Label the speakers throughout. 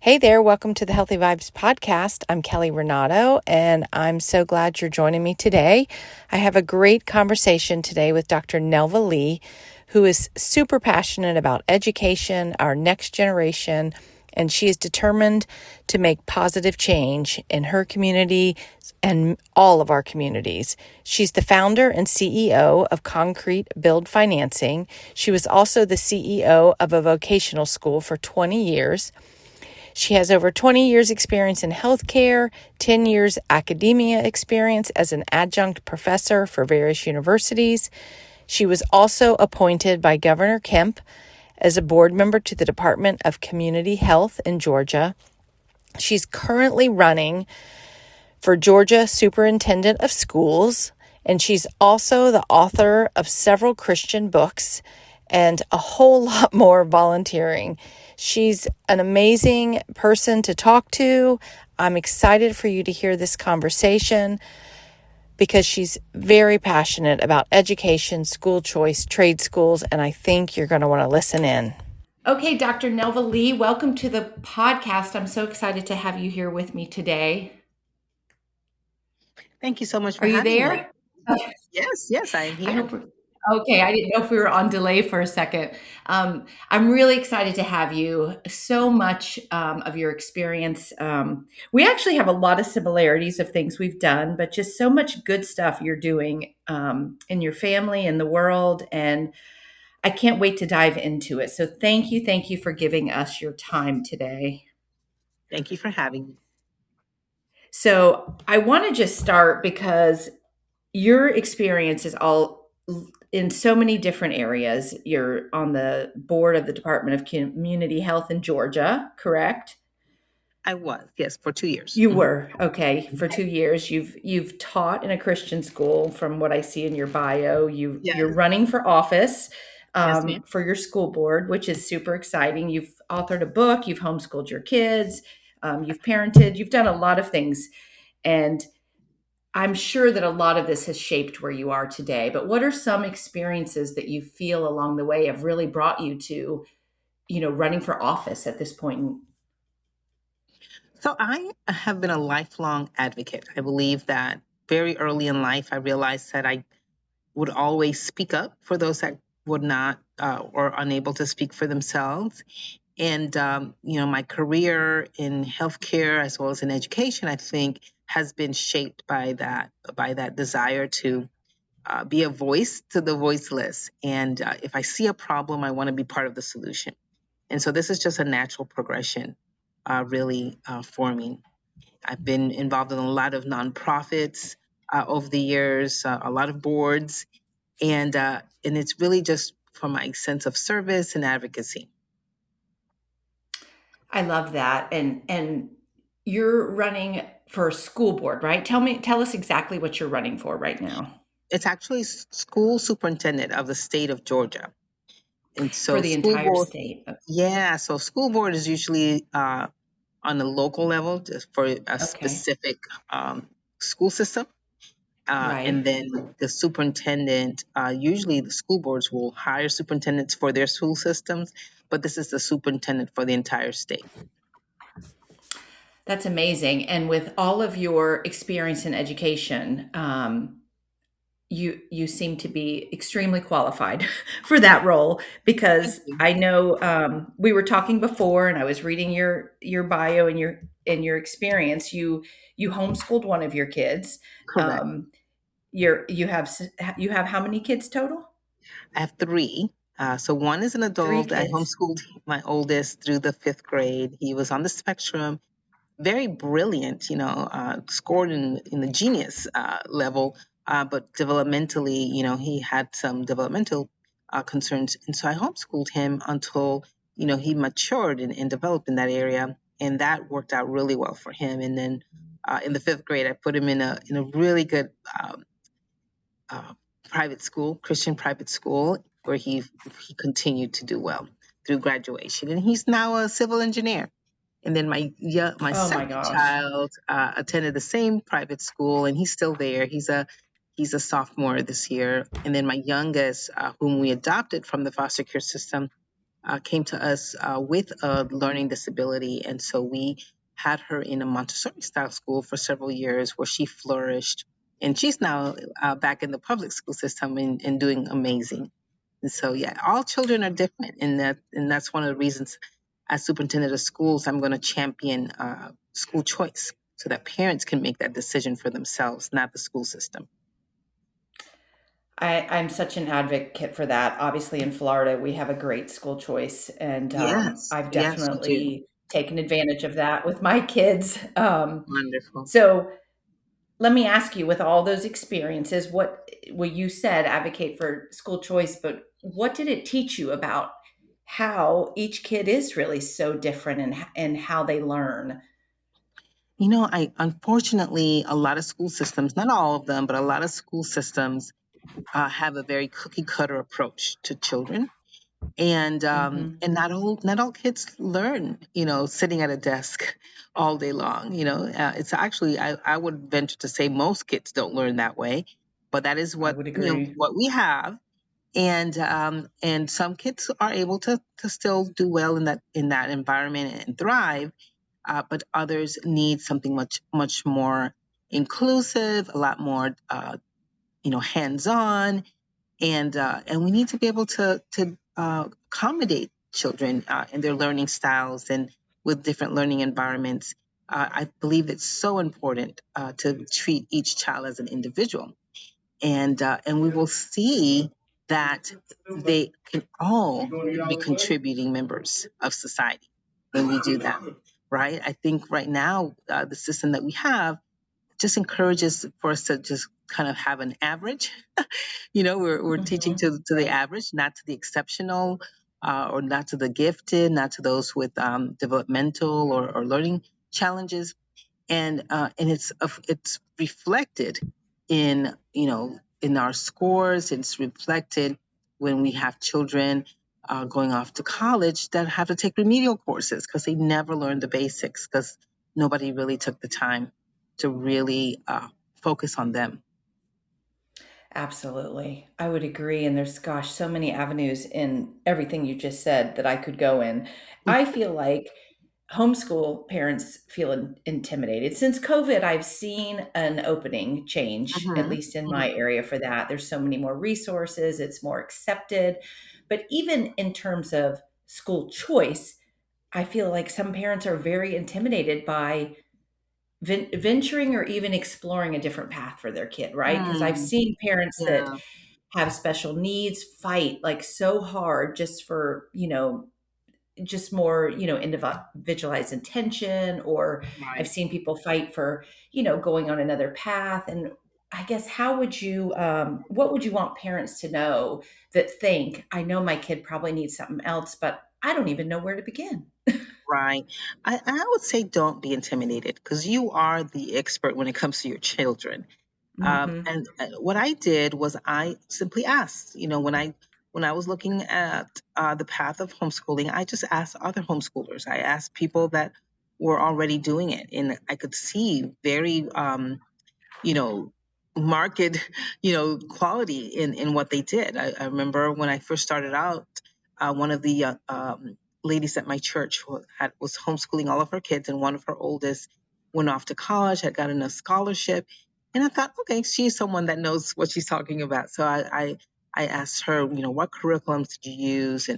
Speaker 1: Hey there, welcome to the Healthy Vibes podcast. I'm Kelly Renato, and I'm so glad you're joining me today. I have a great conversation today with Dr. Nelva Lee, who is super passionate about education, our next generation, and she is determined to make positive change in her community and all of our communities. She's the founder and CEO of Concrete Build Financing. She was also the CEO of a vocational school for 20 years. She has over 20 years experience in healthcare, 10 years academia experience as an adjunct professor for various universities. She was also appointed by Governor Kemp as a board member to the Department of Community Health in Georgia. She's currently running for Georgia Superintendent of Schools, and she's also the author of several Christian books and a whole lot more volunteering. She's an amazing person to talk to. I'm excited for you to hear this conversation because she's very passionate about education, school choice, trade schools, and I think you're going to want to listen in. Okay, Dr. Nelva Lee, welcome to the podcast. I'm so excited to have you here with me today.
Speaker 2: Thank you so much for
Speaker 1: Are you
Speaker 2: having
Speaker 1: there?
Speaker 2: me. Yes, I am
Speaker 1: I
Speaker 2: here.
Speaker 1: hope. Okay, I didn't know if we were on delay for a second. I'm really excited to have you. So much of your experience. We actually have a lot of similarities of things we've done, but just so much good stuff you're doing in your family, in the world, and I can't wait to dive into it. So thank you for giving us your time today.
Speaker 2: Thank you for having me.
Speaker 1: So I want to just start because your experience is all in so many different areas. You're on the board of the Department of Community Health in Georgia, correct?
Speaker 2: I was, yes, for 2 years.
Speaker 1: You were, okay, for 2 years. You've taught in a Christian school from what I see in your bio.
Speaker 2: Yes,
Speaker 1: You're running for office
Speaker 2: yes, ma'am.
Speaker 1: for your school board, which is super exciting. You've authored a book, you've homeschooled your kids, you've parented, you've done a lot of things. And I'm sure that a lot of this has shaped where you are today, but what are some experiences that you feel along the way have really brought you to, running for office at this point?
Speaker 2: So I have been a lifelong advocate. I believe that very early in life, I realized that I would always speak up for those that would not or unable to speak for themselves. And my career in healthcare as well as in education, I think, has been shaped by that desire to be a voice to the voiceless. And if I see a problem, I want to be part of the solution. And so this is just a natural progression, really, for me. I've been involved in a lot of nonprofits over the years, a lot of boards, and it's really just for my sense of service and advocacy.
Speaker 1: I love that. And you're running for a school board, right? Tell us exactly what you're running for right now.
Speaker 2: It's actually school superintendent of the state of Georgia. And
Speaker 1: For
Speaker 2: so
Speaker 1: the
Speaker 2: school
Speaker 1: entire
Speaker 2: board,
Speaker 1: state.
Speaker 2: yeah, so school board is usually on a local level just for a
Speaker 1: Okay.
Speaker 2: specific school system. And
Speaker 1: Right.
Speaker 2: then the superintendent, usually the school boards will hire superintendents for their school systems, but this is the superintendent for the entire state.
Speaker 1: That's amazing. And with all of your experience in education, you seem to be extremely qualified for that role
Speaker 2: Thank
Speaker 1: because
Speaker 2: you.
Speaker 1: I know we were talking before, and I was reading your bio and your experience. You homeschooled one of your kids.
Speaker 2: Correct.
Speaker 1: Um, you have how many kids total?
Speaker 2: I have three. So one is an
Speaker 1: Three
Speaker 2: adult. I
Speaker 1: kids.
Speaker 2: homeschooled my oldest through the fifth grade. He was on the spectrum, very brilliant, scored in the genius level, but developmentally, he had some developmental concerns. And so I homeschooled him until, he matured and developed in that area. And that worked out really well for him. And then in the fifth grade, I put him in a really good uh, private school, Christian private school, where he continued to do well through graduation. And he's now a civil engineer. And then my
Speaker 1: Oh my
Speaker 2: second
Speaker 1: gosh.
Speaker 2: child attended the same private school, and he's still there. He's a sophomore this year. And then my youngest, whom we adopted from the foster care system, came to us with a learning disability. And so we had her in a Montessori style school for several years where she flourished. And she's now back in the public school system and doing amazing. And so, yeah, all children are different. And that's one of the reasons as superintendent of schools, I'm going to champion school choice so that parents can make that decision for themselves, not the school system.
Speaker 3: I'm such an advocate for that. Obviously, in Florida, we have a great school choice, and
Speaker 2: Yes,
Speaker 3: I've
Speaker 2: yes, you do.
Speaker 3: definitely taken advantage of that with my kids.
Speaker 2: Wonderful.
Speaker 3: So, let me ask you, with all those experiences, well, you said advocate for school choice, but what did it teach you about how each kid is really so different and how they learn?
Speaker 2: I unfortunately, a lot of school systems, not all of them, but a lot of school systems have a very cookie cutter approach to children.
Speaker 3: Hmm.
Speaker 2: And not all kids learn, sitting at a desk all day long. It's actually I would venture to say most kids don't learn that way, but that is
Speaker 3: I
Speaker 2: what
Speaker 3: would agree.
Speaker 2: what we have. And some kids are able to still do well in that environment and thrive, but others need something much more inclusive, a lot more hands on, and we need to be able to accommodate children in their learning styles and with different learning environments. I believe it's so important to treat each child as an individual, and we will see that they can all be contributing members of society when we do that. Right? I think right now the system that we have just encourages for us to just kind of have an average. We're teaching
Speaker 3: Hmm.
Speaker 2: to the average, not to the exceptional, or not to the gifted, not to those with developmental or learning challenges. And it's reflected in our scores. It's reflected when we have children going off to college that have to take remedial courses because they never learned the basics because nobody really took the time to really focus on them.
Speaker 3: Absolutely. I would agree. And there's, gosh, so many avenues in everything you just said that I could go in. I feel like homeschool parents feel intimidated. Since COVID, I've seen an opening change, at
Speaker 2: Mhm,
Speaker 3: least in my
Speaker 2: mhm,
Speaker 3: area for that. There's so many more resources, it's more accepted. But even in terms of school choice, I feel like some parents are very intimidated by venturing or even exploring a different path for their kid, right? Because I've
Speaker 2: mm,
Speaker 3: seen parents that
Speaker 2: yeah,
Speaker 3: have special needs fight like so hard just for, just more, individualized attention, or I've
Speaker 2: right.
Speaker 3: seen people fight for, going on another path. And I guess what would you want parents to know that think, I know my kid probably needs something else, but I don't even know where to begin?
Speaker 2: Right. I would say don't be intimidated because you are the expert when it comes to your children.
Speaker 3: Hmm.
Speaker 2: And what I did was I simply asked, when I was looking at the path of homeschooling, I just asked other homeschoolers. I asked people that were already doing it, and I could see very you know, marked, quality in what they did. I remember when I first started out, one of the ladies at my church was homeschooling all of her kids, and one of her oldest went off to college, had gotten a scholarship, and I thought, okay, she's someone that knows what she's talking about. So I asked her, what curriculums did you use,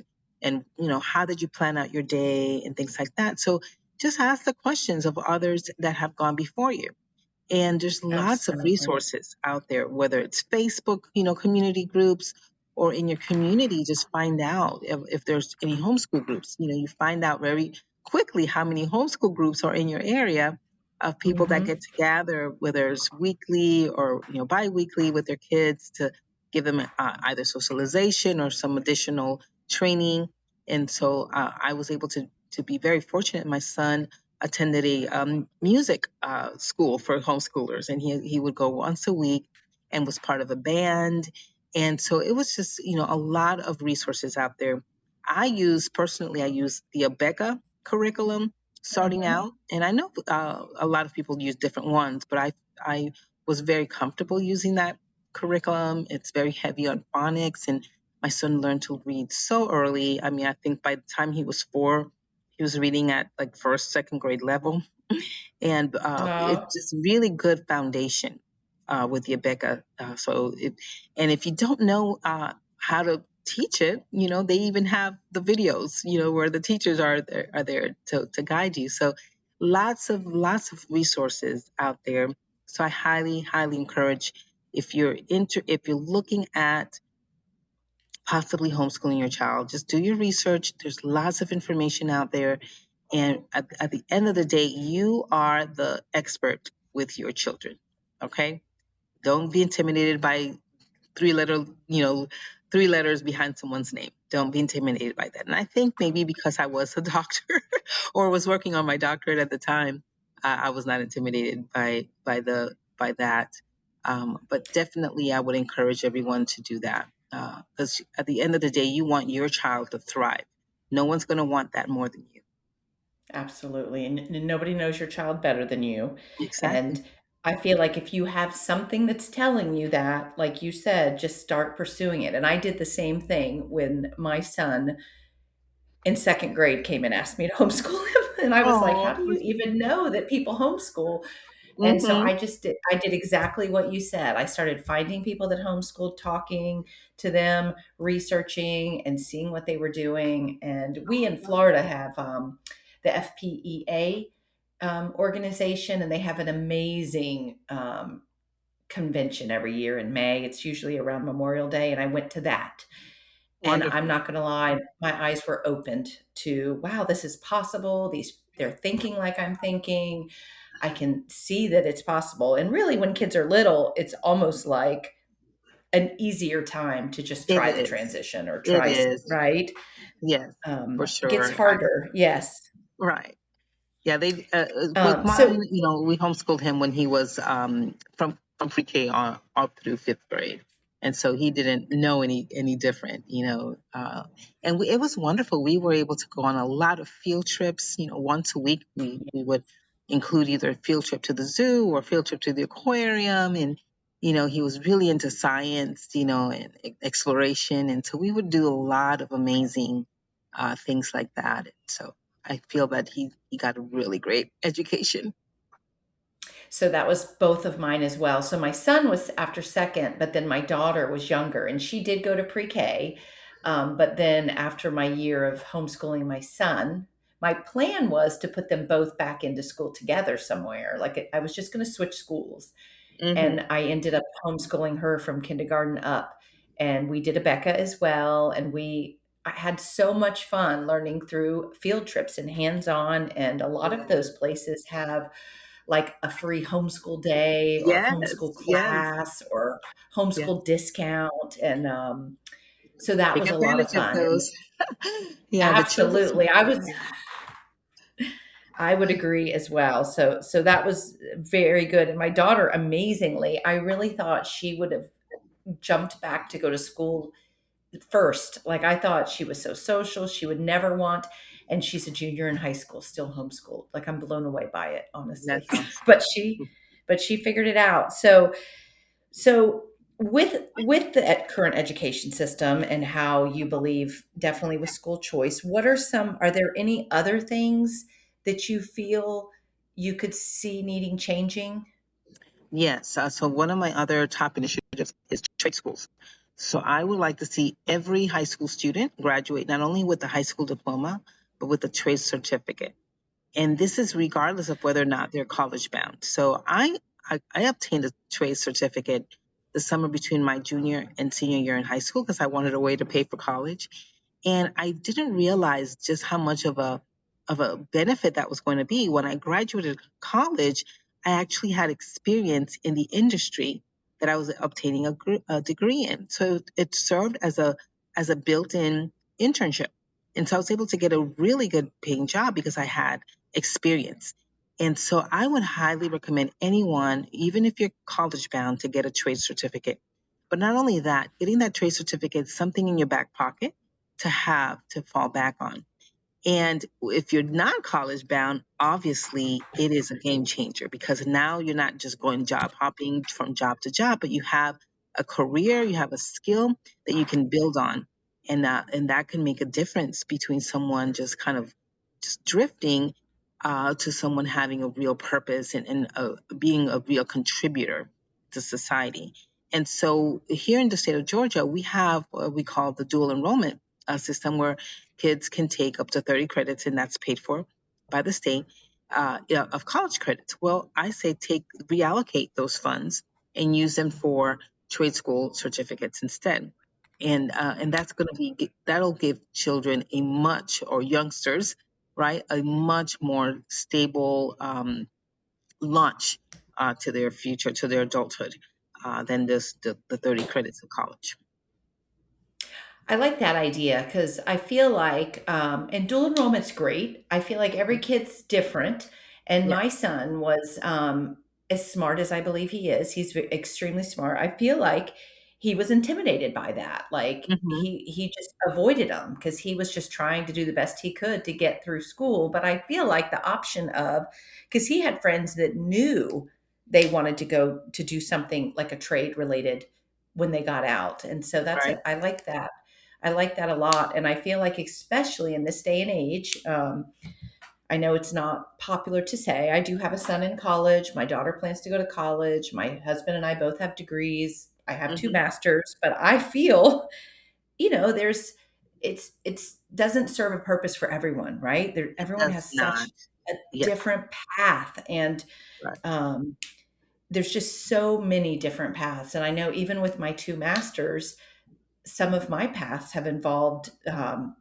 Speaker 2: and how did you plan out your day, and things like that. So just ask the questions of others that have gone before you, and there's lots of
Speaker 3: Absolutely.
Speaker 2: resources out there, whether it's Facebook, community groups, or in your community, just find out if there's any homeschool groups. You find out very quickly how many homeschool groups are in your area of people that
Speaker 3: Hmm.
Speaker 2: get together, whether it's weekly or, bi-weekly with their kids to give them either socialization or some additional training. And so I was able to be very fortunate. My son attended a music school for homeschoolers, and he would go once a week and was part of a band. And so it was just a lot of resources out there. I use the Abeka curriculum starting
Speaker 3: Hmm.
Speaker 2: out, and I know a lot of people use different ones, but I was very comfortable using that curriculum. It's very heavy on phonics, and My son learned to read so early. I mean, I think by the time he was 4, he was reading at like first, second grade level. And it's just really good foundation with Rebecca. And if you don't know how to teach it, they even have the videos, where the teachers are there to guide you. So lots of resources out there. So I highly encourage, if you're looking at possibly homeschooling your child, just do your research. There's lots of information out there. And at the end of the day, you are the expert with your children. Okay? Don't be intimidated by three letter, you know, 3 letters behind someone's name. Don't be intimidated by that. And I think maybe because I was a doctor or was working on my doctorate at the time, I was not intimidated by that. But definitely, I would encourage everyone to do that because at the end of the day, you want your child to thrive. No one's going to want that more than you.
Speaker 3: Absolutely. And nobody knows your child better than you.
Speaker 2: Exactly.
Speaker 3: And I feel like if you have something that's telling you that, like you said, just start pursuing it. And I did the same thing when my son in second grade came and asked me to homeschool him. And I was like, how
Speaker 2: Oh.
Speaker 3: do you even know that people homeschool? And so
Speaker 2: Mm-hmm.
Speaker 3: I did exactly what you said. I started finding people that homeschooled, talking to them, researching and seeing what they were doing. And we in Florida have the FPEA organization, and they have an amazing convention every year in May. It's usually around Memorial Day, and I went to that. And I'm
Speaker 2: Wonderful.
Speaker 3: not going to lie, my eyes were opened to, wow, this is possible. They're thinking like I'm thinking. I can see that it's possible. And really, when kids are little, it's almost like an easier time to just
Speaker 2: It
Speaker 3: try the
Speaker 2: is.
Speaker 3: transition or
Speaker 2: It
Speaker 3: try,
Speaker 2: is.
Speaker 3: right?
Speaker 2: Yes, for
Speaker 3: It gets
Speaker 2: sure.
Speaker 3: harder. Yes.
Speaker 2: Right. Yeah, they with
Speaker 3: So
Speaker 2: mine, we homeschooled him when he was from pre-K on up through 5th grade, and so he didn't know any different, and it was wonderful. We were able to go on a lot of field trips. Once a week we would include either a field trip to the zoo or a field trip to the aquarium, and he was really into science, and exploration, and so we would do a lot of amazing things like that. So I feel that he got a really great education.
Speaker 3: So that was both of mine as well. So my son was after second, but then my daughter was younger and she did go to pre-K. But then after my year of homeschooling my son, my plan was to put them both back into school together somewhere. Like I was just going to switch schools.
Speaker 2: Hmm.
Speaker 3: And I ended up homeschooling her from kindergarten up. And we did a Becca as well. And I had so much fun learning through field trips and hands-on. And a lot of those places have like a free homeschool day or
Speaker 2: Yes,
Speaker 3: homeschool
Speaker 2: yes,
Speaker 3: class or
Speaker 2: yes.
Speaker 3: homeschool discount. And so that
Speaker 2: Take
Speaker 3: was a lot of
Speaker 2: advantage of
Speaker 3: fun. And
Speaker 2: those. Yeah, the children's.
Speaker 3: absolutely. I would agree as well. So that was very good. And my daughter, amazingly, I really thought she would have jumped back to go to school first. Like I thought she was so social, she would never want. And she's a junior in high school, still homeschooled. Like I'm blown away by it, honestly.
Speaker 2: That's awesome.
Speaker 3: but she, but she figured it out. So with the current education system and how you believe definitely with school choice, are there any other things that you feel you could see needing changing?
Speaker 2: Yes. So one of my other top initiatives is trade schools. So I would like to see every high school student graduate not only with a high school diploma, but with a trade certificate. And this is regardless of whether or not they're college bound. So I obtained a trade certificate the summer between my junior and senior year in high school because I wanted a way to pay for college. And I didn't realize just how much of a benefit that was going to be. When I graduated college, I actually had experience in the industry that I was obtaining a degree in. So it served as a built-in internship. And so I was able to get a really good paying job because I had experience. And so I would highly recommend anyone, even if you're college bound, to get a trade certificate. But not only that, getting that trade certificate is something in your back pocket to have to fall back on. And if you're not college bound, obviously it is a game changer because now you're not just going job hopping from job to job, but you have a career, you have a skill that you can build on. And that can make a difference between someone just kind of just drifting to someone having a real purpose and being a real contributor to society. And so here in the state of Georgia, we have what we call the dual enrollment system, where kids can take up to 30 credits, and that's paid for by the state, of college credits. Well, I say reallocate those funds and use them for trade school certificates instead. And that'll give children or youngsters, right, a much more stable launch to their future, to their adulthood, than the 30 credits of college.
Speaker 3: I like that idea because I feel like, and dual enrollment's great. I feel like every kid's different. And
Speaker 2: Yeah.
Speaker 3: my son was as smart as I believe he is. He's extremely smart. I feel like he was intimidated by that. Like
Speaker 2: Hmm.
Speaker 3: he just avoided them because he was just trying to do the best he could to get through school. But I feel like the option of, because he had friends that knew they wanted to go to do something like a trade related when they got out. And so
Speaker 2: Right.
Speaker 3: I like that. I like that a lot. And I feel like, especially in this day and age, I know it's not popular to say, I do have a son in college. My daughter plans to go to college. My husband and I both have degrees. I have two
Speaker 2: Hmm.
Speaker 3: masters, but I feel, it's doesn't serve a purpose for everyone, right?
Speaker 2: It
Speaker 3: Everyone
Speaker 2: does
Speaker 3: has such
Speaker 2: not.
Speaker 3: a
Speaker 2: Yes.
Speaker 3: different path. And
Speaker 2: Right.
Speaker 3: um, there's just so many different paths. And I know even with my two masters, some of my paths have involved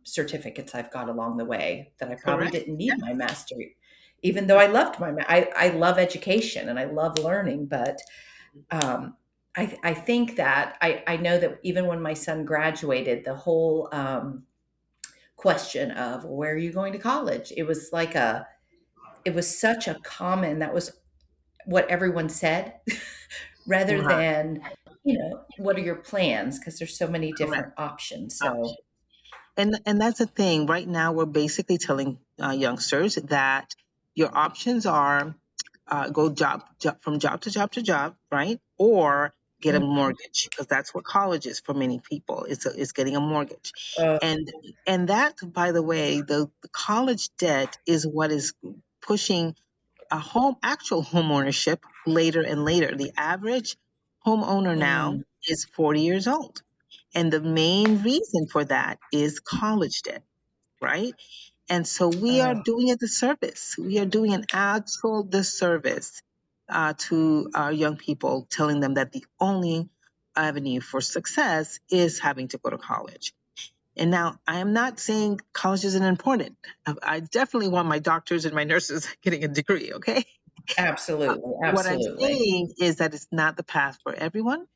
Speaker 3: certificates I've got along the way that I probably
Speaker 2: Correct.
Speaker 3: didn't
Speaker 2: Yeah.
Speaker 3: need my master, even though I loved I love education and I love learning. But um, I think that I know that even when my son graduated, the whole question of where are you going to college? It was such a common, that was what everyone said rather
Speaker 2: Right.
Speaker 3: than, what are your plans? Because there's so many
Speaker 2: Correct.
Speaker 3: different options. So
Speaker 2: Option. And that's the thing. Right now, we're basically telling youngsters that your options are go from job to job to job, right? Or get a
Speaker 3: mhm.
Speaker 2: mortgage, because that's what college is for many people. It's getting a mortgage,
Speaker 3: Uh,
Speaker 2: and that, by the way, the college debt is what is pushing actual home ownership later and later. The average homeowner now
Speaker 3: mm,
Speaker 2: is 40 years old, and the main reason for that is college debt, right? And so we are
Speaker 3: uh,
Speaker 2: doing a disservice. We are doing an actual disservice to our young people, telling them that the only avenue for success is having to go to college. And now I am not saying college isn't important. I definitely want my doctors and my nurses getting a degree, okay?
Speaker 3: absolutely,
Speaker 2: What I'm
Speaker 3: absolutely.
Speaker 2: saying is that it's not the path for everyone,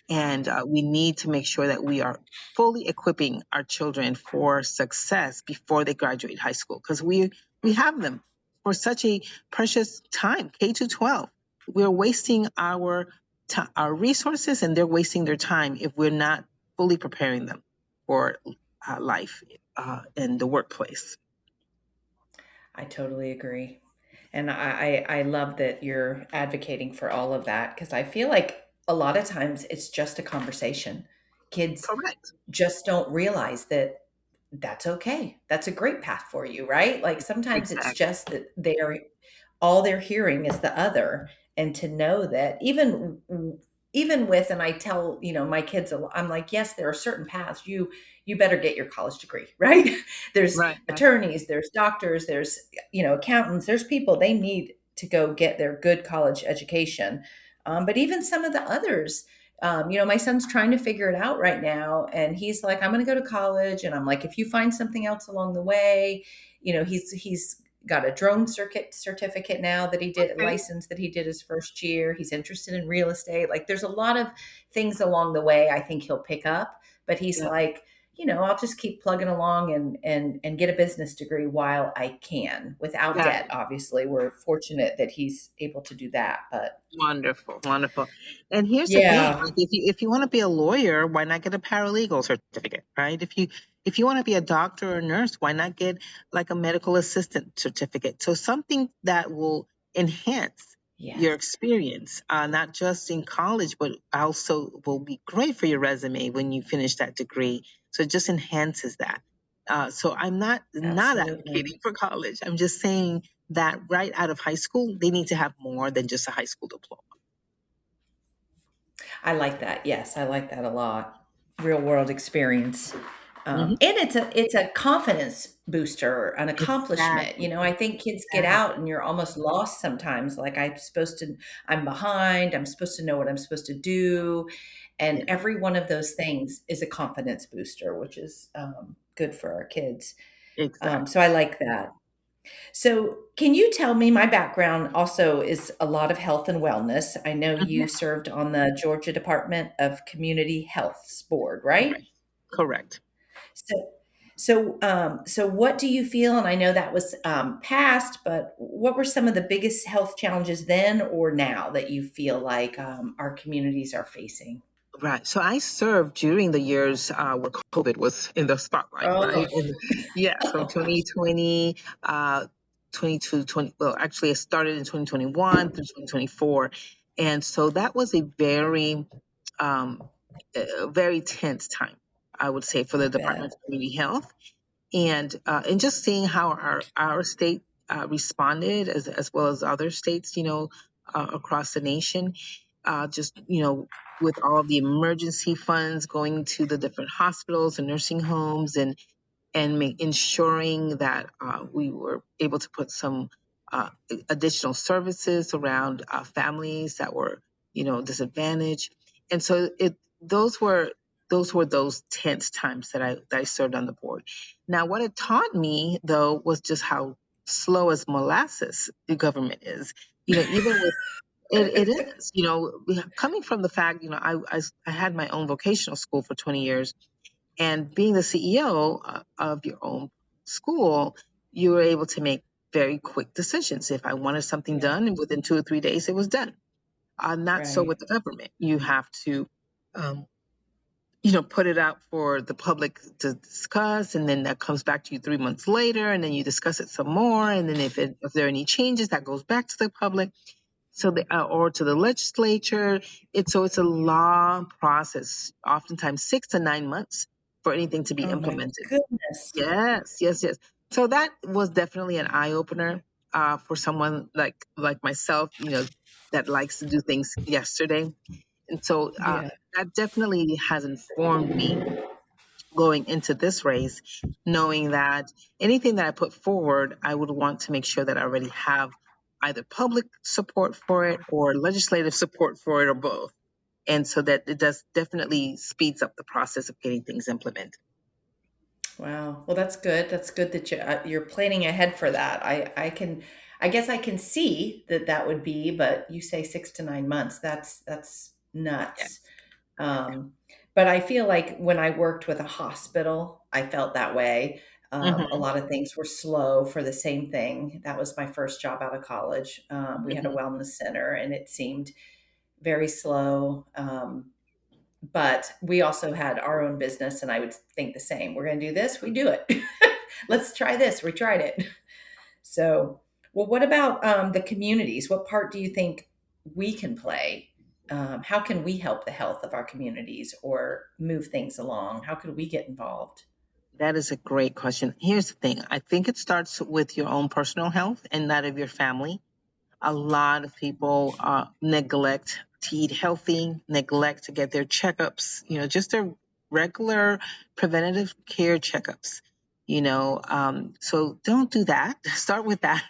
Speaker 2: and we need to make sure that we are fully equipping our children for success before they graduate high school, because we have them for such a precious time, K to 12. We're wasting our resources, and they're wasting their time if we're not fully preparing them for life in the workplace.
Speaker 3: I totally agree. And I love that you're advocating for all of that because I feel like a lot of times it's just a conversation. Kids
Speaker 2: Correct.
Speaker 3: just don't realize that that's okay. That's a great path for you, right? Like sometimes it's
Speaker 2: Exactly.
Speaker 3: just that all they're hearing is the other. And to know that even with, and I tell, my kids, I'm like, yes, there are certain paths you better get your college degree, right? There's
Speaker 2: Right. Right.
Speaker 3: attorneys, there's doctors, there's, accountants, there's people, they need to go get their good college education. But even some of the others, my son's trying to figure it out right now. And he's like, I'm going to go to college. And I'm like, if you find something else along the way, he's got a drone circuit certificate now that he did, a
Speaker 2: Okay.
Speaker 3: license that he did his first year. He's interested in real estate. Like there's a lot of things along the way I think he'll pick up. But he's
Speaker 2: Yeah.
Speaker 3: like, I'll just keep plugging along and get a business degree while I can without
Speaker 2: Got
Speaker 3: debt.
Speaker 2: it.
Speaker 3: Obviously, we're fortunate that he's able to do that. But
Speaker 2: Wonderful, wonderful. And here's the thing,
Speaker 3: yeah,
Speaker 2: like if you want to be a lawyer, why not get a paralegal certificate, right? If you want to be a doctor or nurse, why not get like a medical assistant certificate? So something that will enhance
Speaker 3: Yes,
Speaker 2: your experience, not just in college, but also will be great for your resume when you finish that degree. So it just enhances that. So I'm not
Speaker 3: absolutely.
Speaker 2: advocating for college. I'm just saying that right out of high school, they need to have more than just a high school diploma.
Speaker 3: I like that. Yes, I like that a lot. Real world experience.
Speaker 2: Hmm.
Speaker 3: And it's a confidence booster, an accomplishment.
Speaker 2: Exactly.
Speaker 3: I think kids get out
Speaker 2: Exactly.
Speaker 3: and you're almost lost sometimes. Like I'm behind. I'm supposed to know what I'm supposed to do, and
Speaker 2: Yeah.
Speaker 3: every one of those things is a confidence booster, which is good for our kids. So
Speaker 2: Exactly.
Speaker 3: I like that. So, can you tell me, my background also is a lot of health and wellness. I know
Speaker 2: Hmm.
Speaker 3: you served on the Georgia Department of Community Health's board, right?
Speaker 2: Correct. Correct.
Speaker 3: So, so what do you feel? And I know that was past, but what were some of the biggest health challenges then or now that you feel like our communities are facing?
Speaker 2: Right. So I served during the years where COVID was in the spotlight,
Speaker 3: Oh,
Speaker 2: right? And yes, from 2020, 22, 20, well, actually, it started in 2021 through 2024. And so that was um, a very tense time, I would say, for
Speaker 3: I
Speaker 2: the
Speaker 3: bet.
Speaker 2: Department of Community Health. And just seeing how our state responded as well as other states, across the nation, just with all the emergency funds going to the different hospitals and nursing homes, and ensuring that we were able to put some additional services around families that were, disadvantaged. And so those were those tense times that I served on the board. Now, what it taught me though was just how slow as molasses the government is. Even with it is, coming from the fact, I had my own vocational school for 20 years, and being the CEO of your own school, you were able to make very quick decisions. If I wanted something
Speaker 3: Yeah,
Speaker 2: done, and within 2 or 3 days, it was done. Not so
Speaker 3: right.
Speaker 2: with the government. You have to, um, put it out for the public to discuss, and then that comes back to you 3 months later, and then you discuss it some more, and then if there are any changes, that goes back to the public, or to the legislature. It's a long process, oftentimes 6 to 9 months for anything to be
Speaker 3: Oh my
Speaker 2: implemented.
Speaker 3: goodness.
Speaker 2: Yes, yes, yes. So that was definitely an eye opener for someone like myself, that likes to do things yesterday. And so
Speaker 3: Yeah.
Speaker 2: that definitely has informed me going into this race, knowing that anything that I put forward, I would want to make sure that I already have either public support for it or legislative support for it, or both. And so that it does definitely speeds up the process of getting things implemented.
Speaker 3: Wow. Well, that's good. That's good that you're planning ahead for that. I guess I can see that that would be, but you say 6 to 9 months. That's nuts.
Speaker 2: Yes.
Speaker 3: Um, but I feel like when I worked with a hospital, I felt that way. A
Speaker 2: Hmm.
Speaker 3: lot of things were slow for the same thing. That was my first job out of college. We had a
Speaker 2: Hmm.
Speaker 3: wellness center, and it seemed very slow. But we also had our own business, and I would think the same. We're going to do this, we do it. Let's try this. We tried it. So, well, what about the communities? What part do you think we can play? How can we help the health of our communities or move things along? How could we get involved?
Speaker 2: That is a great question. Here's the thing. I think it starts with your own personal health and that of your family. A lot of people neglect to eat healthy, neglect to get their checkups, just their regular preventative care checkups. So don't do that. Start with that.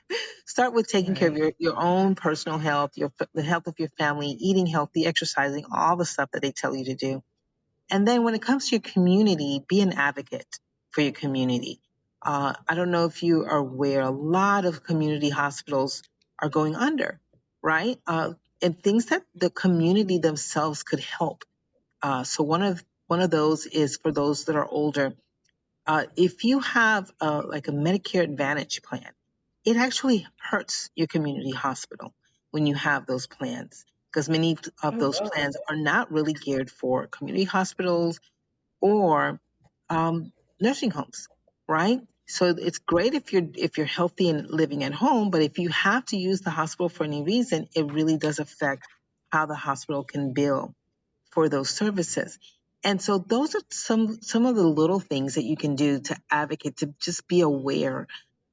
Speaker 2: Start with taking care of
Speaker 3: Right.
Speaker 2: your own personal health, the health of your family, eating healthy, exercising, all the stuff that they tell you to do. And then when it comes to your community, be an advocate for your community. I don't know if you are aware, a lot of community hospitals are going under, right? And things that the community themselves could help. So one of those is for those that are older. If you have like a Medicare Advantage plan, it actually hurts your community hospital when you have those plans, because many of
Speaker 3: Oh,
Speaker 2: those
Speaker 3: no.
Speaker 2: plans are not really geared for community hospitals or nursing homes, right? So it's great if you're healthy and living at home, but if you have to use the hospital for any reason, it really does affect how the hospital can bill for those services. And so those are some of the little things that you can do to advocate, to just be aware,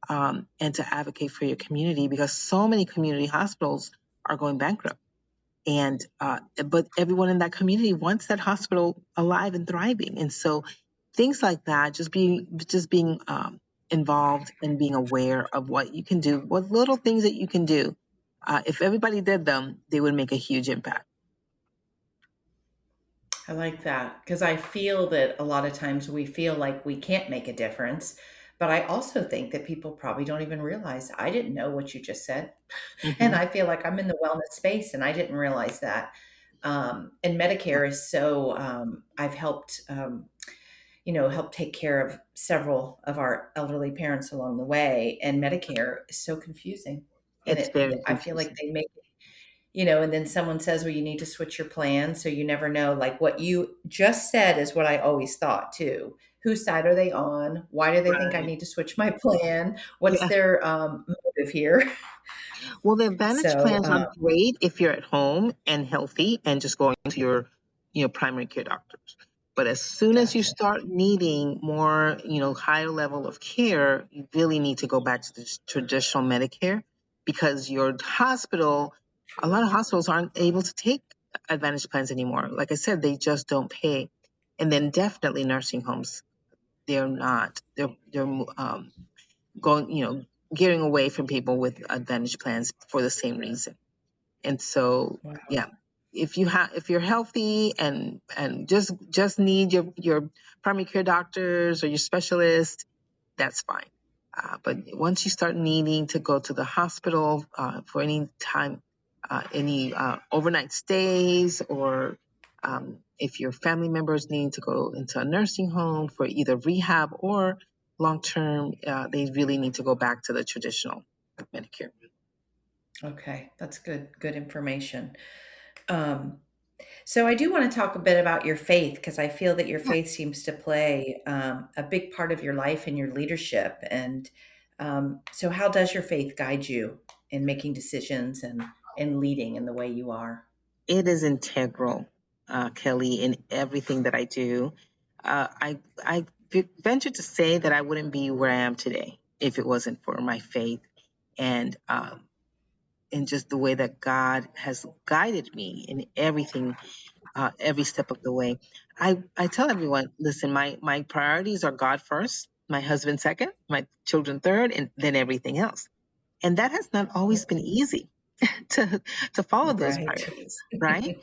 Speaker 2: and to advocate for your community, because so many community hospitals are going bankrupt. And but everyone in that community wants that hospital alive and thriving. And so things like that, just being involved and being aware of what you can do, what little things that you can do. If everybody did them, they would make a huge impact.
Speaker 3: I like that because I feel that a lot of times we feel like we can't make a difference. But I also think that people probably don't even realize I didn't know what you just said. And
Speaker 2: Hmm.
Speaker 3: I feel like I'm in the wellness space and I didn't realize that. And Medicare is so, I've helped, help take care of several of our elderly parents along the way. And Medicare is so confusing. And
Speaker 2: It's very
Speaker 3: I feel like
Speaker 2: confusing.
Speaker 3: they make and then someone says, well, you need to switch your plan. So you never know. Like what you just said is what I always thought too. Whose side are they on? Why do they think I
Speaker 2: Right.
Speaker 3: need to switch my plan? What's
Speaker 2: Yeah.
Speaker 3: their motive here?
Speaker 2: Well, the Advantage
Speaker 3: So,
Speaker 2: plans are great if you're at home and healthy and just going to your primary care doctors. But as soon as you
Speaker 3: gotcha.
Speaker 2: start needing more, higher level of care, you really need to go back to the traditional Medicare, because your hospital, a lot of hospitals aren't able to take Advantage plans anymore. Like I said, they just don't pay. And then definitely nursing homes, they're not. They're going, gearing away from people with Advantage plans for the same reason. And so,
Speaker 3: Wow.
Speaker 2: yeah, if you're healthy and just need your primary care doctors or your specialist, that's fine. But once you start needing to go to the hospital for any time, any overnight stays, or if your family members need to go into a nursing home for either rehab or long term, they really need to go back to the traditional Medicare.
Speaker 3: Okay. That's good information. Um, so I do want to talk a bit about your faith because I feel that your
Speaker 2: Yeah.
Speaker 3: faith seems to play a big part of your life and your leadership. And so, how does your faith guide you in making decisions and leading in the way you are?
Speaker 2: It is integral, Kelly, in everything that I do. I venture to say that I wouldn't be where I am today if it wasn't for my faith, and just the way that God has guided me in everything, every step of the way. I tell everyone, listen, my priorities are God first, my husband second, my children third, and then everything else. And that has not always been easy to follow those
Speaker 3: Right.
Speaker 2: priorities, right?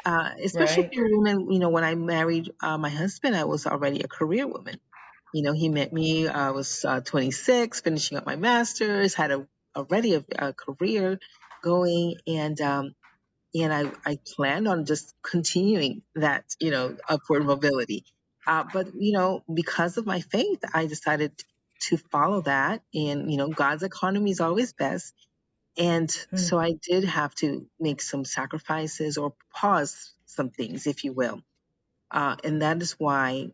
Speaker 2: Especially if
Speaker 3: Right.
Speaker 2: you're a woman. When I married my husband, I was already a career woman. He met me. I was 26, finishing up my master's, had already a career going, and I planned on just continuing that, upward mobility. But because of my faith, I decided to follow that, and God's economy is always best. And
Speaker 3: Hmm.
Speaker 2: so I did have to make some sacrifices or pause some things, if you will. And that is why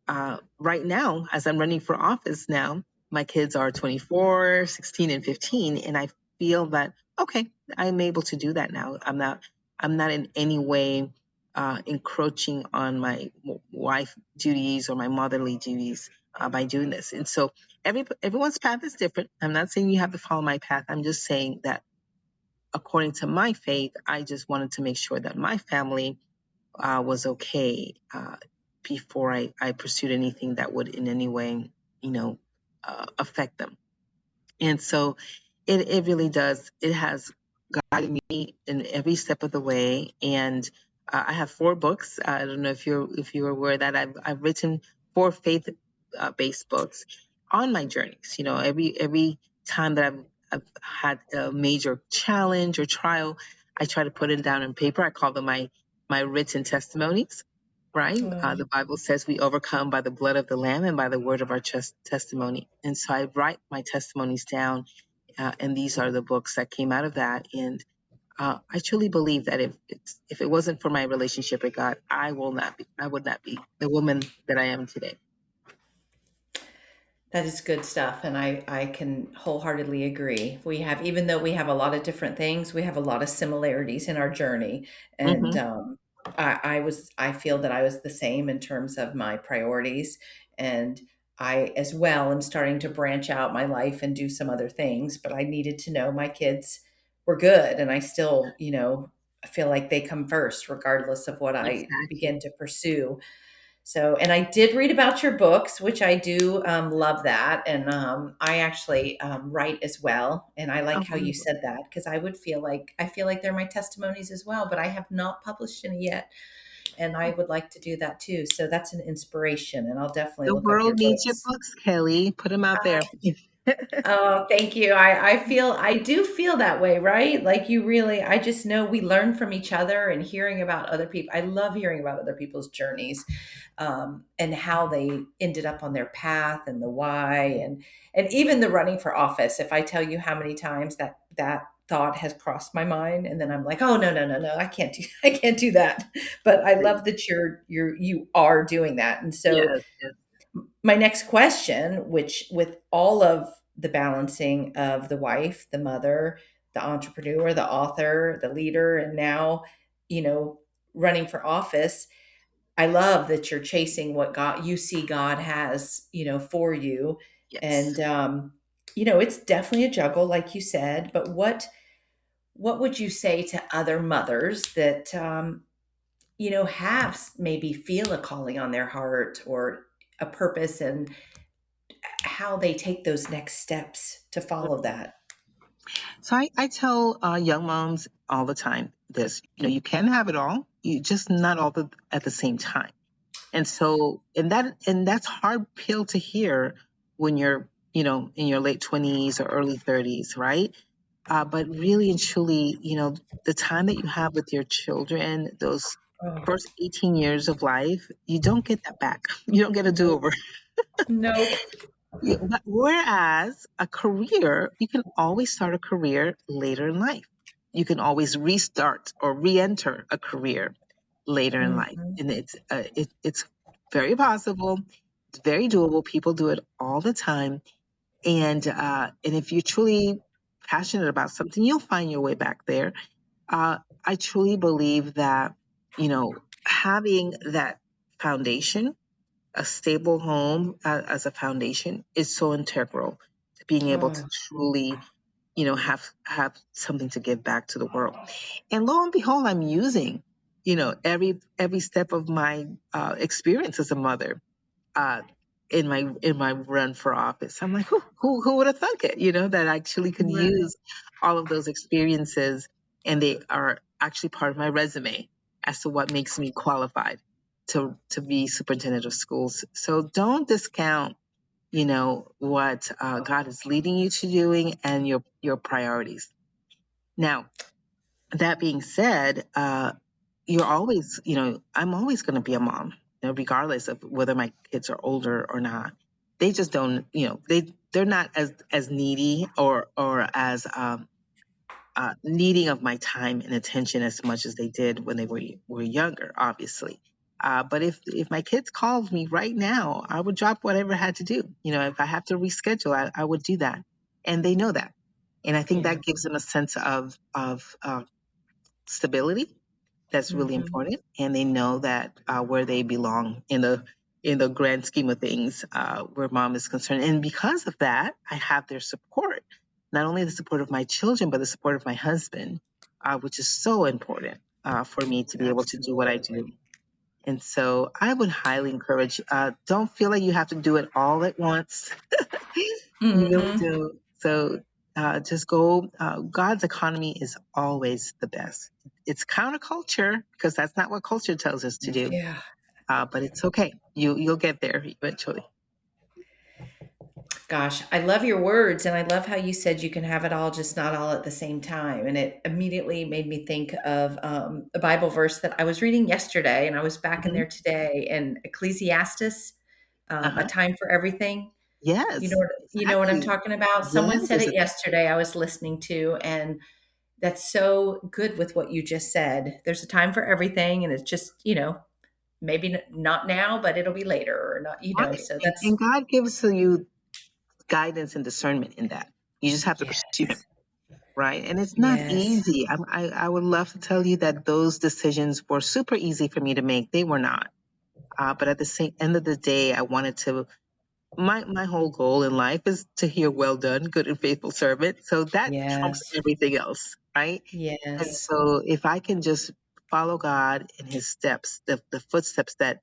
Speaker 2: right now, as I'm running for office now, my kids are 24, 16, and 15. And I feel that, okay, I'm able to do that now. I'm not in any way encroaching on my wife duties or my motherly duties by doing this. And so everyone's path is different. I'm not saying you have to follow my path. I'm just saying that according to my faith, I just wanted to make sure that my family was okay before I pursued anything that would in any way, affect them. And so it really does. It has guided me in every step of the way. And I have 4 books. I don't know if you're aware that I've written 4 faith based books on my journeys. Every time that I've had a major challenge or trial, I try to put it down on paper. I call them my written testimonies. Right?
Speaker 3: Oh,
Speaker 2: The Bible says we overcome by the blood of the Lamb and by the word of our testimony. And so I write my testimonies down, and these are the books that came out of that. And I truly believe that if it wasn't for my relationship with God, I would not be the woman that I am today.
Speaker 3: That is good stuff, and I can wholeheartedly agree. We have, even though we have a lot of different things, we have a lot of similarities in our journey. And
Speaker 2: Hmm.
Speaker 3: I feel that I was the same in terms of my priorities, and I as well am starting to branch out my life and do some other things. But I needed to know my kids were good, and I still, feel like they come first, regardless of what I
Speaker 2: Exactly.
Speaker 3: begin to pursue. So, and I did read about your books, which I do love that. And I actually write as well. And I like
Speaker 2: Oh,
Speaker 3: how you
Speaker 2: wonderful.
Speaker 3: said that, because I feel like they're my testimonies as well, but I have not published any yet. And I would like to do that too. So that's an inspiration. And I'll definitely
Speaker 2: The
Speaker 3: look up
Speaker 2: world
Speaker 3: your
Speaker 2: needs your
Speaker 3: books.
Speaker 2: books, Kelly. Put them out there.
Speaker 3: Oh, thank you. I do feel that way, right? Like you really, I just know we learn from each other and hearing about other people. I love hearing about other people's journeys, and how they ended up on their path and the why, and even the running for office. If I tell you how many times that thought has crossed my mind, and then I'm like, oh, no, no, no, no, I can't do, I can't do that. But I love that you are doing that. And so
Speaker 2: Yes, yes,
Speaker 3: my next question, which with all of the balancing of the wife, the mother, the entrepreneur, the author, the leader, and now, you know, running for office, I love that you're chasing what God you see God has, for you.
Speaker 2: yes.
Speaker 3: And it's definitely a juggle, like you said, but what would you say to other mothers that have maybe feel a calling on their heart or a purpose, and how they take those next steps to follow that?
Speaker 2: So I tell young moms all the time this, you can have it all, you just not all at the same time. And so, and that's hard pill to hear when you're, in your late 20s or early 30s, right? But really and truly, the time that you have with your children, those
Speaker 3: Oh,
Speaker 2: first 18 years of life, you don't get that back. You don't get a do
Speaker 3: nope.
Speaker 2: over.
Speaker 3: Nope.
Speaker 2: Yeah, but whereas a career, you can always start a career later in life. You can always restart or re-enter a career later in life,
Speaker 3: Mhm.
Speaker 2: and it's very possible. It's very doable. People do it all the time, and if you're truly passionate about something, you'll find your way back there. I truly believe that having that foundation, a stable home as a foundation, is so integral to being able to
Speaker 3: Oh,
Speaker 2: truly, have something to give back to the world. And lo and behold, I'm using, every step of my experience as a mother, uh, in my run for office. I'm like, who would have thunk it? That I actually could
Speaker 3: right.
Speaker 2: use all of those experiences, and they are actually part of my resume as to what makes me qualified to be superintendent of schools. So don't discount, what God is leading you to doing and your priorities. Now, that being said, you're always, I'm always going to be a mom, regardless of whether my kids are older or not. They just don't, they're not as needy or as needing of my time and attention as much as they did when they were younger, obviously. But if my kids called me right now, I would drop whatever I had to do. If I have to reschedule, I would do that, and they know that. And I think
Speaker 3: Yeah.
Speaker 2: that gives them a sense of stability that's really
Speaker 3: Mhm.
Speaker 2: important, and they know that where they belong in the grand scheme of things, where mom is concerned. And because of that, I have their support, not only the support of my children, but the support of my husband, which is so important for me to be able to do what I do.
Speaker 3: Absolutely.
Speaker 2: And so I would highly encourage, don't feel like you have to do it all at once. You really
Speaker 3: Mhm.
Speaker 2: do. So just go. God's economy is always the best. It's counterculture because that's not what culture tells us to do.
Speaker 3: Yeah.
Speaker 2: But it's okay. You'll get there eventually.
Speaker 3: Gosh, I love your words, and I love how you said you can have it all, just not all at the same time. And it immediately made me think of a Bible verse that I was reading yesterday, and I was back in
Speaker 2: Hmm.
Speaker 3: there today in Ecclesiastes, a
Speaker 2: Uh-huh.
Speaker 3: time for everything.
Speaker 2: Yes,
Speaker 3: You know what I'm
Speaker 2: exactly.
Speaker 3: talking about?
Speaker 2: Yes,
Speaker 3: Someone said it yesterday I was listening to, and that's so good with what you just said. There's a time for everything, and it's just, maybe not now, but it'll be later, or not,
Speaker 2: right.
Speaker 3: so
Speaker 2: And,
Speaker 3: that's
Speaker 2: and God gives to you guidance and discernment in that. You just have to pursue him,
Speaker 3: Yes.
Speaker 2: right? And it's not
Speaker 3: Yes.
Speaker 2: easy. I would love to tell you that those decisions were super easy for me to make. They were not. But at the same end of the day, I wanted to. My whole goal in life is to hear "Well done, good and faithful servant." So that trumps
Speaker 3: Yes.
Speaker 2: everything else, right? And
Speaker 3: Yes.
Speaker 2: so if I can just follow God in His steps, the footsteps that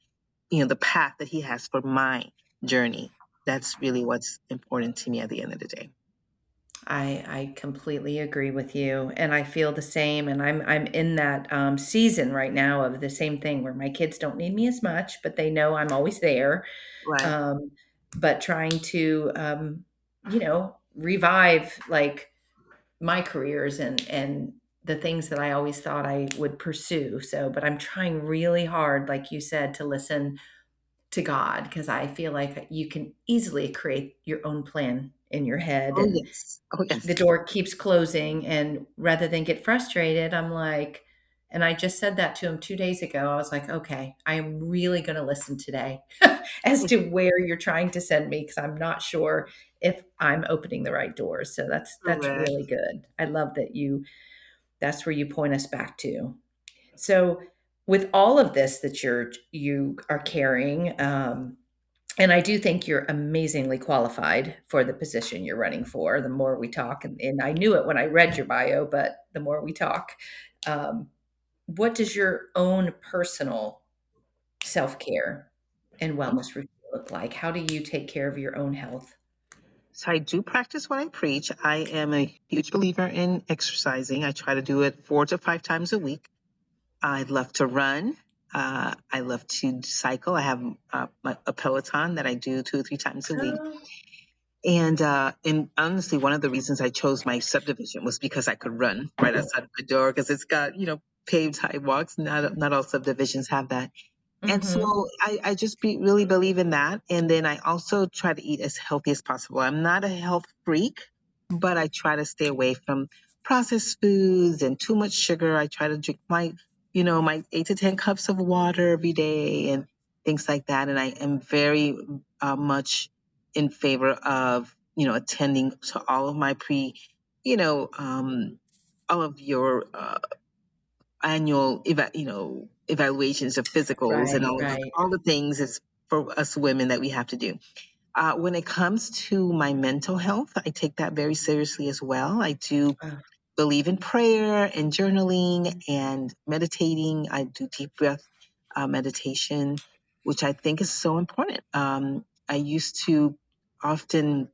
Speaker 2: the path that He has for my journey, that's really what's important to me at the end of the day.
Speaker 3: I completely agree with you, and I feel the same. And I'm in that season right now of the same thing where my kids don't need me as much, but they know I'm always there.
Speaker 2: Right.
Speaker 3: Um, but trying to revive like my careers and the things that I always thought I would pursue. So, but I'm trying really hard, like you said, to listen to God because I feel like you can easily create your own plan in your head
Speaker 2: Oh
Speaker 3: and
Speaker 2: yes. Oh
Speaker 3: the
Speaker 2: yes.
Speaker 3: door keeps closing. And rather than get frustrated, I'm like, and I just said that to him 2 days ago. I was like, okay, I am really going to listen today as to where you're trying to send me because I'm not sure if I'm opening the right doors. So that's
Speaker 2: Correct.
Speaker 3: really good. I love that that's where you point us back to. So with all of this that you are carrying, and I do think you're amazingly qualified for the position you're running for. The more we talk, and I knew it when I read your bio, but the more we talk, um, what does your own personal self care and wellness routine look like? How do you take care of your own health?
Speaker 2: So I do practice what I preach. I am a huge believer in exercising. I try to do it 4 to 5 times a week. I love to run. I love to cycle. I have a Peloton that I do 2 or 3 times a week.
Speaker 3: Oh,
Speaker 2: And honestly, one of the reasons I chose my subdivision was because I could run right outside my door because it's got paved sidewalks. Not all subdivisions have that. And so
Speaker 3: mm-hmm.
Speaker 2: I just really believe in that. And then I also try to eat as healthy as possible. I'm not a health freak, but I try to stay away from processed foods and too much sugar. I try to drink my 8 to 10 cups of water every day and things like that. And I am very much in favor of, attending to all of my you know, um, all of your annual evaluations of physicals and
Speaker 3: Right, right.
Speaker 2: all the things is for us women that we have to do. When it comes to my mental health, I take that very seriously as well. I do
Speaker 3: Oh,
Speaker 2: believe in prayer and journaling and meditating. I do deep breath meditation, which I think is so important. I used to often,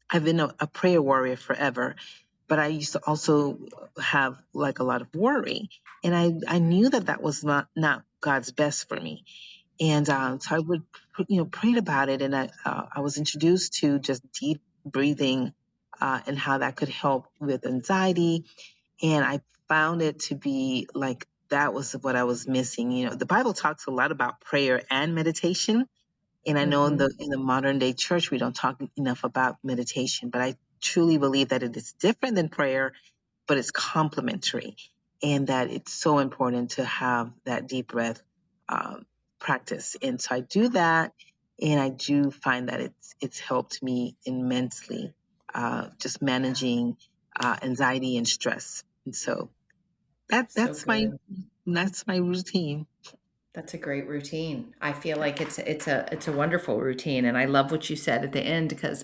Speaker 2: I've been a prayer warrior forever, but I used to also have like a lot of worry. And I knew that that was not God's best for me. And so I would, prayed about it. And I was introduced to just deep breathing and how that could help with anxiety. And I found it to be like that was what I was missing. The Bible talks a lot about prayer and meditation. And I know in
Speaker 3: mm-hmm.
Speaker 2: the modern day church, we don't talk enough about meditation, but I truly believe that it is different than prayer, but it's complementary, and that it's so important to have that deep breath um, practice. And so I do that, and I do find that it's helped me immensely, just managing anxiety and stress. And so
Speaker 3: So good.
Speaker 2: that's my routine.
Speaker 3: That's a great routine. I feel like it's a wonderful routine, and I love what you said at the end because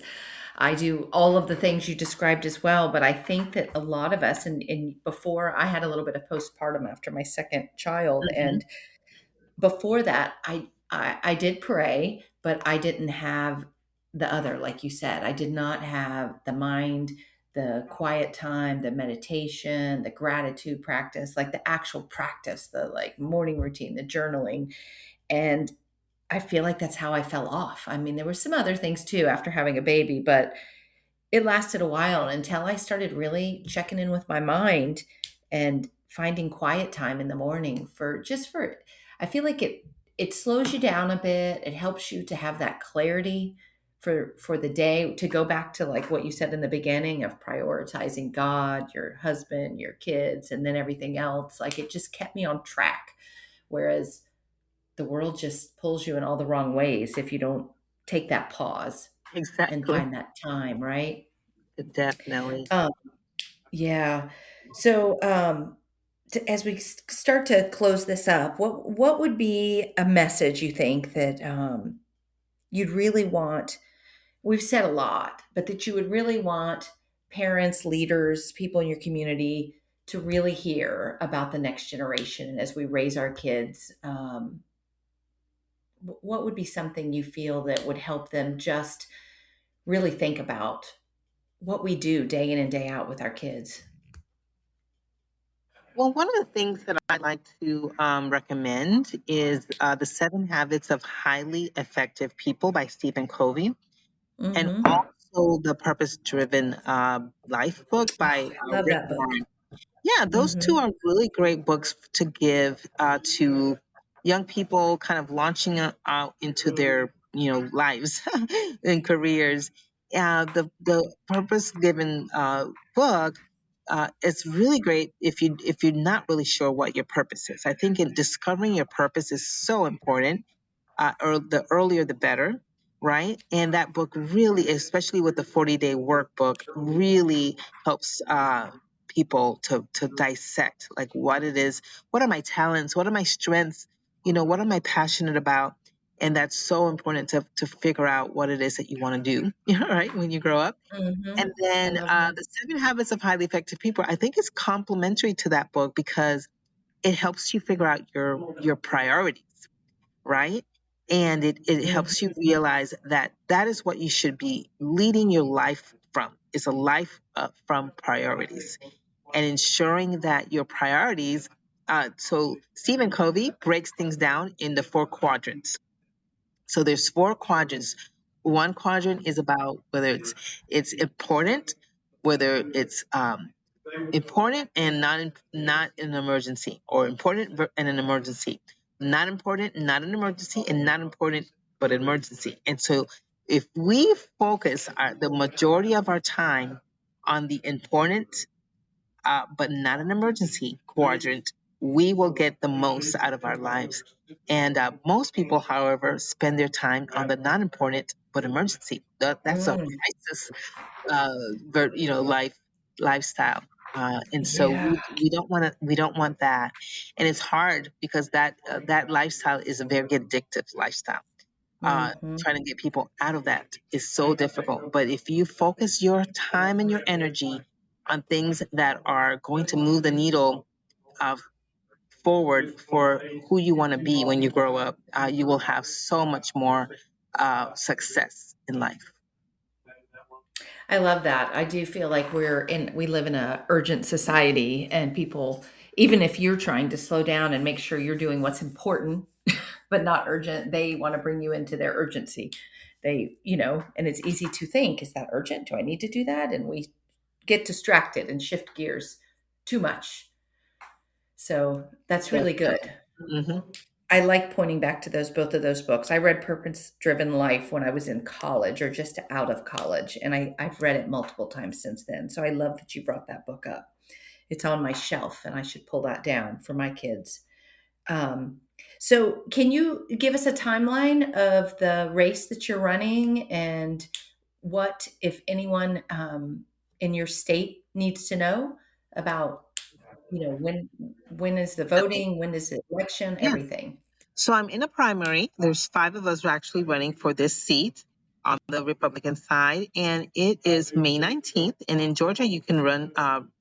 Speaker 3: I do all of the things you described as well. But I think that a lot of us, and before I had a little bit of postpartum after my second child,
Speaker 2: Hmm.
Speaker 3: and before that, I did pray, but I didn't have the other, like you said. I did not have the mind, the quiet time, the meditation, the gratitude practice, like the actual practice, the like morning routine, the journaling. And I feel like that's how I fell off. I mean, there were some other things too after having a baby, but it lasted a while until I started really checking in with my mind and finding quiet time in the morning for I feel like it slows you down a bit. It helps you to have that clarity for the day, to go back to like what you said in the beginning of prioritizing God, your husband, your kids, and then everything else. Like it just kept me on track. Whereas the world just pulls you in all the wrong ways if you don't take that pause. and
Speaker 2: Exactly.
Speaker 3: find that time, right?
Speaker 2: Definitely.
Speaker 3: Um, yeah. So, as we start to close this up, what would be a message you think that you'd really want? We've said a lot, but that you would really want parents, leaders, people in your community to really hear about the next generation as we raise our kids. What would be something you feel that would help them just really think about what we do day in and day out with our kids?
Speaker 2: Well, one of the things that I like to recommend is The Seven Habits of Highly Effective People by Stephen Covey, and
Speaker 3: Mm-hmm.
Speaker 2: also the Purpose Driven Life book by
Speaker 3: Love
Speaker 2: Rick
Speaker 3: that book.
Speaker 2: Warren. Yeah, those two
Speaker 3: Mm-hmm.
Speaker 2: are really great books to give to young people, kind of launching out into their lives and careers. The Purpose Given book is really great if you're not really sure what your purpose is. I think in discovering your purpose is so important, the earlier the better, right? And that book really, especially with the 40-day workbook, really helps people to dissect like what it is, what are my talents, what are my strengths, what am I passionate about? And that's so important to figure out what it is that you want to do, right, when you grow up.
Speaker 3: Mm-hmm.
Speaker 2: And
Speaker 3: I
Speaker 2: then
Speaker 3: love that.
Speaker 2: The Seven Habits of Highly Effective People, I think is complementary to that book because it helps you figure out your priorities, right? And it
Speaker 3: Mm-hmm.
Speaker 2: helps you realize that that is what you should be leading your life from. It's a life from priorities and ensuring that your priorities. So Stephen Covey breaks things down into four quadrants. So there's four quadrants. One quadrant is about whether it's important, whether it's important and not an emergency, or important and an emergency, not important, not an emergency, and not important but an emergency. And so if we focus the majority of our time on the important but not an emergency quadrant, we will get the most out of our lives. And most people, however, spend their time on the not important but emergency. That's a
Speaker 3: Mm.
Speaker 2: crisis life lifestyle. And so
Speaker 3: Yeah.
Speaker 2: we don't want that, and it's hard because that lifestyle is a very addictive lifestyle.
Speaker 3: Mm-hmm.
Speaker 2: Trying to get people out of that is so difficult. But if you focus your time and your energy on things that are going to move the needle uh, forward for who you want to be when you grow up, you will have so much more success in life.
Speaker 3: I love that. I do feel like we live in a urgent society, and people, even if you're trying to slow down and make sure you're doing what's important, but not urgent, they want to bring you into their urgency. And it's easy to think, is that urgent? Do I need to do that? And we get distracted and shift gears too much. So that's really good.
Speaker 2: Definitely. Hmm.
Speaker 3: I like pointing back to both of those books. I read Purpose Driven Life when I was in college or just out of college, and I've read it multiple times since then. So I love that you brought that book up. It's on my shelf, and I should pull that down for my kids. Um, so, can you give us a timeline of the race that you're running, and what, if anyone, in your state needs to know about, when is the
Speaker 2: Okay.
Speaker 3: voting, when is the election,
Speaker 2: Yeah.
Speaker 3: everything?
Speaker 2: So I'm in a primary. There's five of us who are actually running for this seat on the Republican side, and it is May 19th. And in Georgia, you can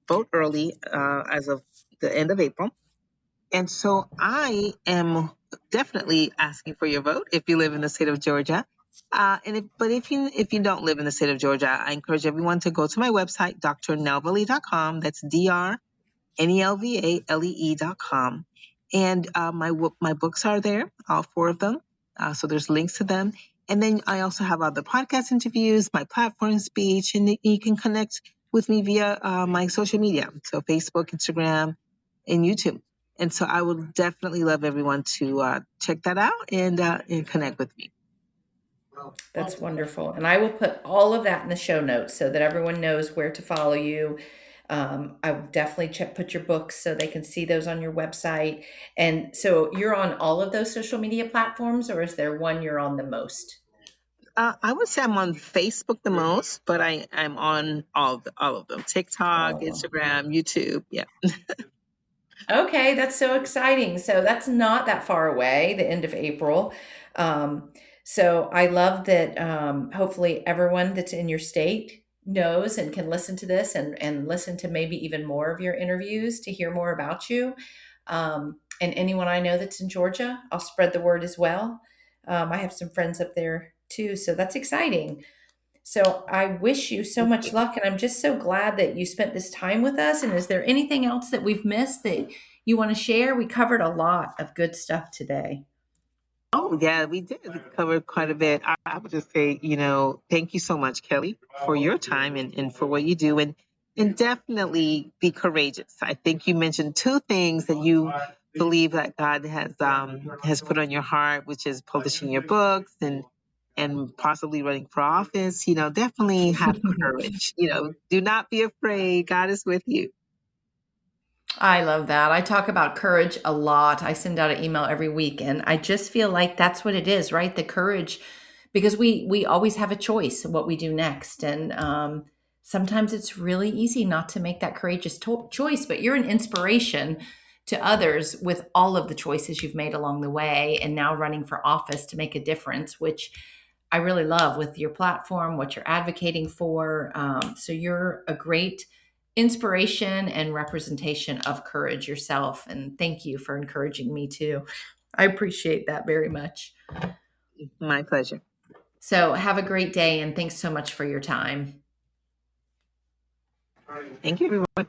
Speaker 2: vote early as of the end of April. And so I am definitely asking for your vote if you live in the state of Georgia. But if you don't live in the state of Georgia, I encourage everyone to go to my website, drnelvalee.com. That's DRNELVALEE.com. And my books are there, all four of them. So there's links to them. And then I also have other podcast interviews, my platform speech, and you can connect with me via my social media. So Facebook, Instagram, and YouTube. And so I would definitely love everyone to check that out and connect with me.
Speaker 3: That's wonderful. And I will put all of that in the show notes so that everyone knows where to follow you. I will definitely put your books so they can see those on your website. And so you're on all of those social media platforms, or is there one you're on the most?
Speaker 2: I would say I'm on Facebook the most, but I'm on all of them: TikTok,
Speaker 3: Oh.
Speaker 2: Instagram, YouTube. Yeah.
Speaker 3: Okay, that's so exciting. So that's not that far away, the end of April. So I love that hopefully everyone that's in your state knows and can listen to this and listen to maybe even more of your interviews to hear more about you. And anyone I know that's in Georgia, I'll spread the word as well. I have some friends up there too, so that's exciting. So I wish you so much luck, and I'm just so glad that you spent this time with us. And is there anything else that we've missed that you want to share? We covered a lot of good stuff today.
Speaker 2: Oh, yeah, we did. We covered quite a bit. I would just say, thank you so much, Kelly, for your time and for what you do. And definitely be courageous. I think you mentioned two things that you believe that God has put on your heart, which is publishing your books and possibly running for office. Definitely have courage. Do not be afraid. God is with you.
Speaker 3: I love that. I talk about courage a lot. I send out an email every week, and I just feel like that's what it is, right? The courage, because we always have a choice of what we do next, and sometimes it's really easy not to make that courageous choice. But you're an inspiration to others with all of the choices you've made along the way, and now running for office to make a difference, which I really love with your platform, what you're advocating for. So you're a great inspiration and representation of courage yourself. And thank you for encouraging me too. I appreciate that very much.
Speaker 2: My pleasure.
Speaker 3: So have a great day, and thanks so much for your time.
Speaker 2: Thank you, everyone.